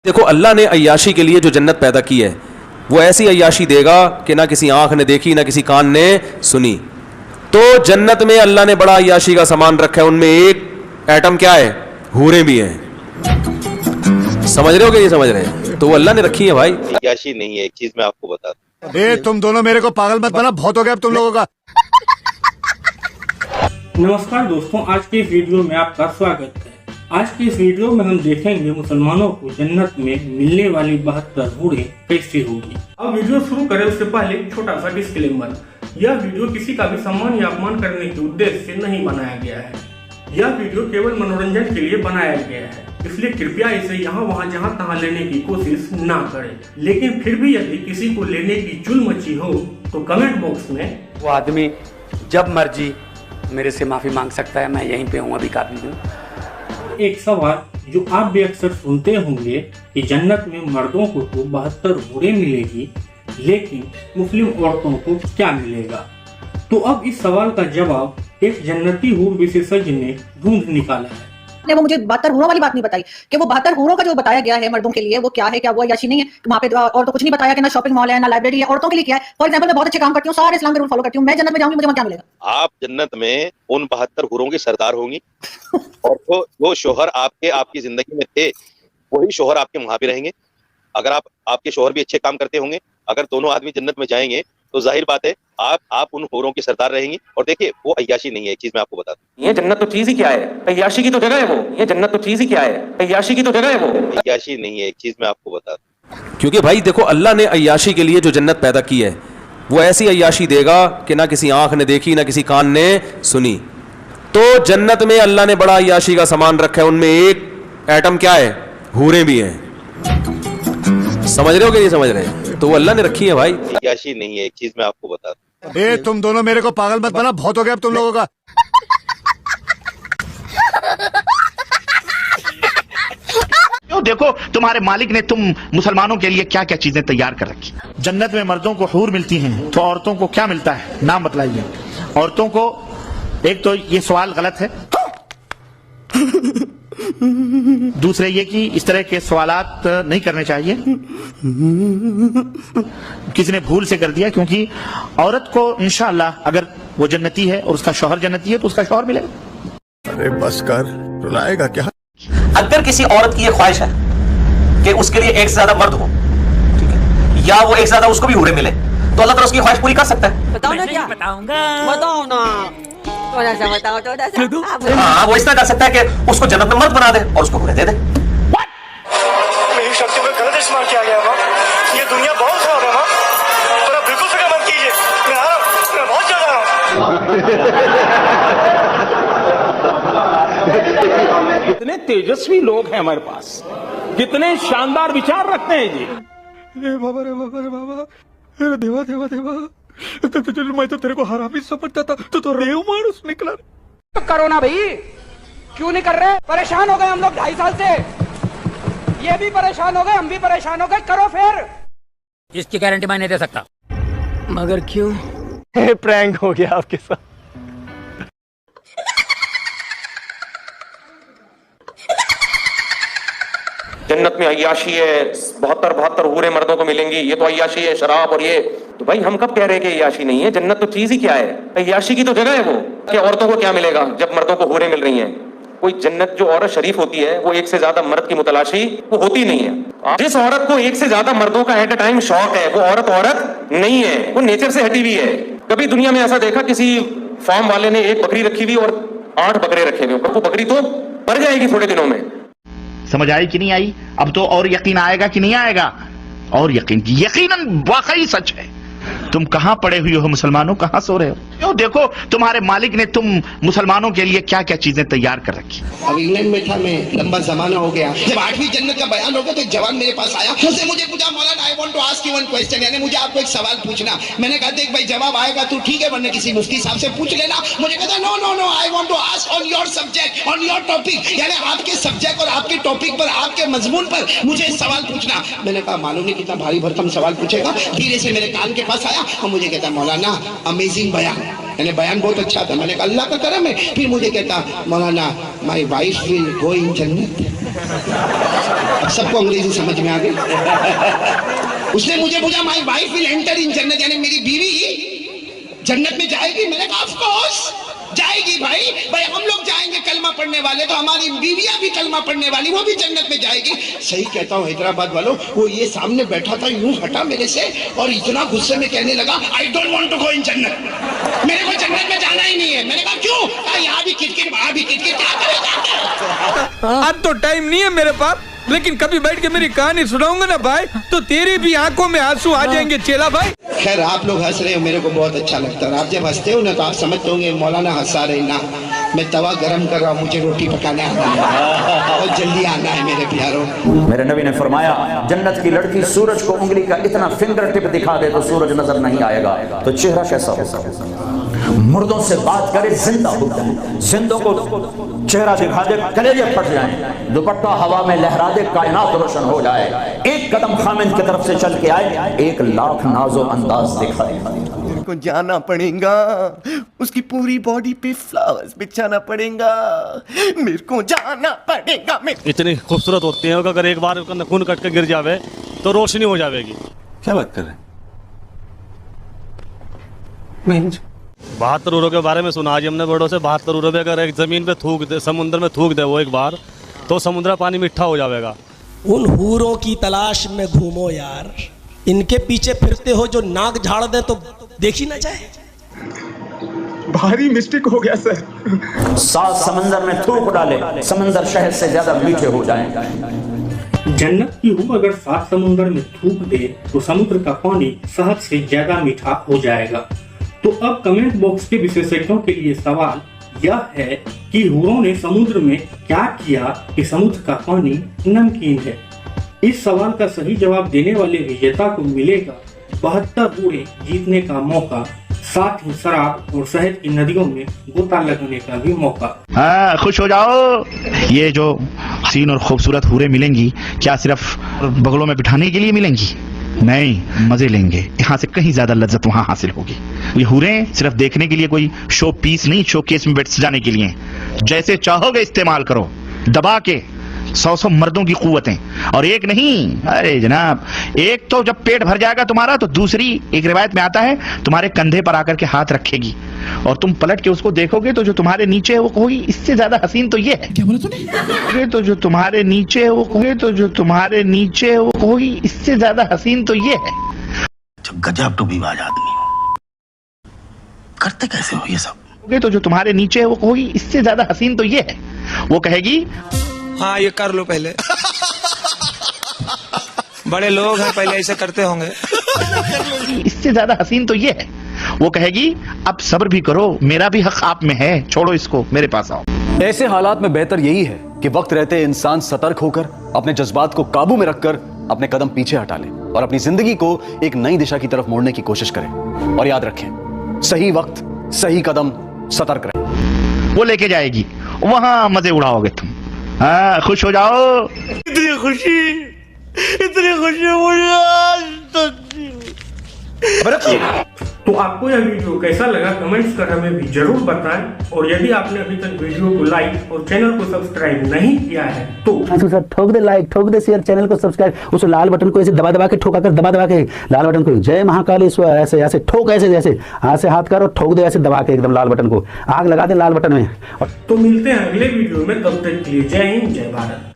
देखो अल्लाह ने अय्याशी के लिए जो जन्नत पैदा की है वो ऐसी अय्याशी देगा कि ना किसी आंख ने देखी ना किसी कान ने सुनी। तो जन्नत में अल्लाह ने बड़ा अय्याशी का सामान रखा है, उनमें एक एटम क्या है, हूरें भी हैं। समझ रहे हो कि नहीं समझ रहे? तो वो अल्लाह ने रखी है भाई। अय्याशी नहीं है, एक चीज मैं आपको बता दूं। तुम दोनों मेरे को पागल मत बना, बहुत हो गया अब तुम लोगों का। नमस्कार दोस्तों, आज के इस वीडियो में आपका स्वागत है। आज की इस वीडियो में हम देखेंगे मुसलमानों को जन्नत में मिलने वाली 72 हूरें कैसी होगी। अब वीडियो शुरू करें उससे पहले एक छोटा सा डिस्क्लेमर। यह वीडियो किसी का भी सम्मान या अपमान करने के उद्देश्य से नहीं बनाया गया है। यह वीडियो केवल मनोरंजन के लिए बनाया गया है, इसलिए कृपया इसे यहाँ वहाँ जहाँ तहाँ लेने की कोशिश ना करें। लेकिन फिर भी यदि किसी को लेने की चुल मची हो तो कमेंट बॉक्स में वो आदमी जब मर्जी मेरे से माफी मांग सकता है। मैं यहीं पे हूँ, अभी काबिल हूँ। एक सवाल जो आप भी अक्सर सुनते होंगे कि जन्नत में मर्दों को तो 72 हूरें मिलेगी, लेकिन मुस्लिम औरतों को क्या मिलेगा? तो अब इस सवाल का जवाब एक जन्नती हूर विशेषज्ञ ने ढूंढ निकाला है। ने वो मुझे 72 हूरों वाली बात नहीं बताई कि वो 72 हूरों का जो बताया गया है मर्दों के लिए वो क्या है, क्या वो अय्याशी नहीं है। वहाँ पे और तो कुछ नहीं बताया कि ना शॉपिंग मॉल है ना लाइब्रेरी है। औरतों के लिए क्या है? फॉर एग्जांपल मैं बहुत अच्छे काम करती हूँ, सारे इस्लाम के रूल फॉलो करती हूँ, मैं जन्नत में जाऊंगी, मुझे वहाँ क्या मिलेगा? आप जन्नत में उन 72 हूरों की सरदार होंगी और वो शोहर आपकी जिंदगी में थे वही शोहर आपके वहां भी रहेंगे। अगर आपके शोहर भी अच्छे काम करते होंगे, अगर दोनों आदमी जन्नत में जाएंगे तो जाहिर बात है आप उन हूरों की सरदार रहेंगी। और देखिए वो अय्याशी नहीं है, एक चीज मैं आपको बता दूं। ये जन्नत तो चीज ही क्या है, अय्याशी की तो जगह है वो। ये जन्नत तो चीज ही क्या है, अय्याशी की तो जगह है वो। अय्याशी नहीं है, एक चीज मैं आपको बता दूं। क्योंकि भाई देखो अल्लाह ने अय्याशी के लिए जो जन्नत पैदा की है वो ऐसी अय्याशी देगा कि ना किसी आंख ने देखी ना किसी कान ने सुनी। तो जन्नत में अल्लाह ने बड़ा अय्याशी का सामान रखा है, उनमें एक एटम क्या है, हूरें भी हैं। समझ रहे हो कि नहीं समझ रहे? तो वो अल्लाह ने रखी है भाई। अय्याशी नहीं है, एक चीज मैं आपको बता दूं। तुम दोनों मेरे को पागल मत बना, बहुत हो गया अब तुम लोगों का। देखो तुम्हारे मालिक ने तुम मुसलमानों के लिए क्या क्या चीजें तैयार कर रखी। जन्नत में मर्दों को हूर मिलती हैं, तो औरतों को क्या मिलता है, नाम बतलाइए। औरतों को एक तो ये सवाल गलत है, दूसरे ये कि इस तरह के सवालात नहीं करने चाहिए। किसी ने भूल से कर दिया, क्योंकि औरत को इंशाअल्लाह अगर वो जन्नती है और उसका शौहर जन्नती है तो उसका शौहर मिलेगा। अरे बस कर, रुलाएगा क्या? अगर किसी औरत की ये ख्वाहिश है कि उसके लिए एक से ज्यादा मर्द हो, ठीक है, या वो एक से ज्यादा उसको भी हूरें मिले, तो अल्लाह ताला उसकी ख्वाहिश पूरी कर सकता है। बताओ ना, क्या बताऊंगा? बताओ ना, थोड़ा सा बताओ, थोड़ा सा। हाँ, वो इस तरह कर सकता है कि उसको जन्नत में मर्द बना दे और उसको हूरें दे दे। मेरी शक्ति में गलत इस्तेमाल किया गया माँ। ये दुनिया बहुत खराब है माँ, थोड़ा बिल्कुल फिक्र मत कीजिए। मैं बहुत ज्यादा कितने तेजस्वी लोग हैं हमारे पास, कितने शानदार विचार रखते हैं जी। रे बाबा, रे बाबा, रे बाबा, अरे देवा देवा देवा, मैं तो तेरे को हरामी समझता था, तो रेव मानुस निकला। तो करो ना भाई, क्यों नहीं कर रहे? परेशान हो गए हम लोग 2.5 साल से, ये भी परेशान हो गए, हम भी परेशान हो गए। करो फिर। इसकी गारंटी मैं नहीं दे सकता। मगर क्यों? प्रैंक हो गया आपके साथ। जन्नत में अय्याशी है, 72 हूरें मर्दों को मिलेंगी, ये तो अय्याशी है, शराब और ये। तो भाई हम कब कह रहे हैं कि अय्याशी नहीं है? जन्नत तो चीज ही क्या है, अय्याशी की तो जगह है वो। कि औरतों को क्या मिलेगा जब मर्दों को हूरें मिल रही हैं? कोई जन्नत जो औरत शरीफ होती है वो एक से ज्यादा मर्द की मुतलाशी वो होती नहीं है। जिस औरत को एक से ज्यादा मर्दों का एट अ टाइम शौक है वो औरत नहीं है, वो नेचर से हटी हुई है। कभी दुनिया में ऐसा देखा किसी फार्म वाले ने एक बकरी रखी हुई और 8 बकरे रखे हुए? वो बकरी तो मर जाएगी थोड़े दिनों में। समझ आई कि नहीं आई? अब तो और यकीन आएगा कि नहीं आएगा? और यकीनन वाकई सच है। तुम कहां पड़े हुए हो मुसलमानों, कहां सो रहे हो? देखो तुम्हारे मालिक ने तुम मुसलमानों के लिए क्या क्या चीजें तैयार कर रखी। अब इंग्लैंड में था मैं, लंबा जमाना हो गया। जब 8वीं जन्नत का बयान हो गया तो एक जवान मेरे पास आया, उसने मुझे पूछा, मौलाना I want to ask you one question, यानी मुझे आपको एक सवाल पूछना। मैंने कहा देख भाई, जवाब आएगा तो ठीक है, वरना किसी मुफ्ती साहब से पूछ लेना। मुझे कहता no no no, I want to ask on your subject, on your topic, यानी आपके सब्जेक्ट और आपके टॉपिक पर, आपके मजमून पर मुझे सवाल पूछना। मैंने कहा मालूम नहीं कितना भारी भरकम सवाल पूछेगा। धीरे से मेरे कान के पास आया और मुझे कहता मौलाना अमेजिंग बयान, यानी बयान बहुत अच्छा था। मैंने कहा अल्लाह का करम है। फिर मुझे कहता मौलाना my wife will go in जन्नत। सबको अंग्रेजी समझ में आ गई। उसने मुझे पूछा my wife will enter in जन्नत, यानी मेरी बीवी जन्नत में जाएगी। मैंने कहा ऑफ कोर्स जाएगी भाई। भाई हम लोग जाएंगे कलमा पढ़ने वाले, तो हमारी बीवियां भी कलमा पढ़ने वाली, वो भी जन्नत में जाएगी। सही कहता हूँ हैदराबाद वालों, वो ये सामने बैठा था, यूं हटा मेरे से और इतना गुस्से में कहने लगा I don't want to go in जन्नत, मेरे को जन्नत में जाना ही नहीं है। मैंने कहा क्यों? यहाँ भी किटकिट वहां भी किटकिट, क्या करेगा? अब तो टाइम नहीं है मेरे पास, लेकिन कभी बैठ के मेरी कहानी सुनाऊंगा ना भाई, तो तेरी भी आंखों में आंसू आ जाएंगे चेला भाई। खैर आप लोग हंस रहे हो, मेरे को बहुत अच्छा लगता है। आप जब हंसते हो ना तो आप समझते होंगे मौलाना हंसा रहे ना, मैं तवा गरम कर रहा हूँ, मुझे रोटी पकाने आना है, बहुत जल्दी आना है मेरे प्यारों। मेरे नबी ने फरमाया जन्नत की लड़की सूरज को उंगली का इतना फिंगर टिप दिखा दे तो सूरज नजर नहीं आएगा। तो चेहरा कैसा होगा? मुर्दों से बात करे जिंदा हो जाए, जिंदों को चेहरा दिखा दे कलेजे फट जाए, दुपट्टा हवा में लहरा दे कायनात रोशन हो जाए, एक कदम खामिद की तरफ से चल के आए, 1 लाख नाजो अंदाज दिखाए। मेरे को जाना पड़ेगा, उसकी पूरी बॉडी पे फ्लावर्स बिछाना पड़ेगा, मेरे को जाना पड़ेगा। इतनी खूबसूरत होती है, अगर एक बार खून कट के गिर जावे तो रोशनी हो जाएगी। क्या बात कर रहे हैं? 72 यूरो के बारे में सुना आज हमने बड़ों से। 72 यूरो पे अगर एक जमीन पे थूक दे, समुद्र में थूक दे वो एक बार, तो समुद्र पानी मीठा हो जाएगा। उन हूरों की तलाश में घूमो यार, इनके पीछे फिरते हो जो नाक झाड़ दे तो देखी ना जाए। भारी मिस्टेक हो गया सर। 7 समंदर में थूक डाले, समंदर शहद से ज्यादा मीठे हो जाएंगे। जन्नत की रूह अगर 7 समुद्र में थूक दे तो समुद्र का पानी शहद से ज्यादा मीठा हो जाएगा। तो अब कमेंट बॉक्स के विशेषज्ञों के लिए सवाल यह है कि हूरों ने समुद्र में क्या किया कि समुद्र का पानी नमकीन है। इस सवाल का सही जवाब देने वाले विजेता को मिलेगा 72 हूरें जीतने का मौका, साथ ही शराब और शहद की नदियों में गोता लगाने का भी मौका। हाँ खुश हो जाओ, ये जो हसीन और खूबसूरत हूरें मिलेंगी क्या सिर्फ बगलों में बिठाने के लिए मिलेंगी? नहीं, मजे लेंगे। यहाँ से कहीं ज्यादा लज्जत वहां हासिल होगी। ये हूरें सिर्फ देखने के लिए कोई शो पीस नहीं, शो केस में बैठ सजाने के लिए। जैसे चाहोगे इस्तेमाल करो, दबा के 100 मर्दों की कुव्वतें, और एक नहीं, अरे जनाब, एक तो जब पेट भर जाएगा तुम्हारा तो दूसरी एक रिवायत में आता है तुम्हारे कंधे पर आकर के हाथ रखेगी और तुम पलट के उसको देखोगे तो जो तुम्हारे नीचे है वो कोई इससे ज्यादा हसीन तो ये है। क्या बोला तूने? तो जो तुम्हारे नीचे है वो कोई, तो जो तुम्हारे नीचे है वो कोई इससे ज्यादा हसीन तो ये है। गजब टूबीबाज आदमी हो, करते कैसे हो ये सब? तो जो तुम्हारे नीचे है वो कोई इससे ज्यादा हसीन तो ये है। वो कहेगी हाँ ये कर लो पहले, बड़े लोग हैं पहले ऐसे करते होंगे। इससे ज्यादा हसीन तो ये है। वो कहेगी अब सब्र भी करो, मेरा भी हक आप में है, छोड़ो इसको, मेरे पास आओ। ऐसे हालात में बेहतर यही है कि वक्त रहते इंसान सतर्क होकर अपने जज्बात को काबू में रखकर अपने कदम पीछे हटा ले और अपनी जिंदगी को एक नई दिशा की तरफ मोड़ने की कोशिश करें। और याद रखें, सही वक्त सही कदम, सतर्क रहें। वो लेके जाएगी, वहां मजे उड़ाओगे तुम। हाँ खुश हो जाओ। इतनी खुशी मुझे आज तक। तो आपको यह वीडियो कैसा लगा कमेंट्स कर हमें भी जरूर बताएं, और यदि आपने अभी तक वीडियो को लाइक और चैनल को सब्सक्राइब नहीं किया है तो ठोक दे लाइक, ठोक दे शेयर, चैनल को सब्सक्राइब, उस लाल बटन को ऐसे दबा दबा के ठोका कर, दबा दबा के लाल बटन को जय महाकाली ऐसे ऐसे ठोक, ऐसे जैसे ऐसे हाथ करो, ठोक दे ऐसे दबा के एकदम लाल बटन को, आग लगा दे लाल बटन में। तो मिलते हैं अगले वीडियो में, तब तक के लिए जय हिंद, जय भारत।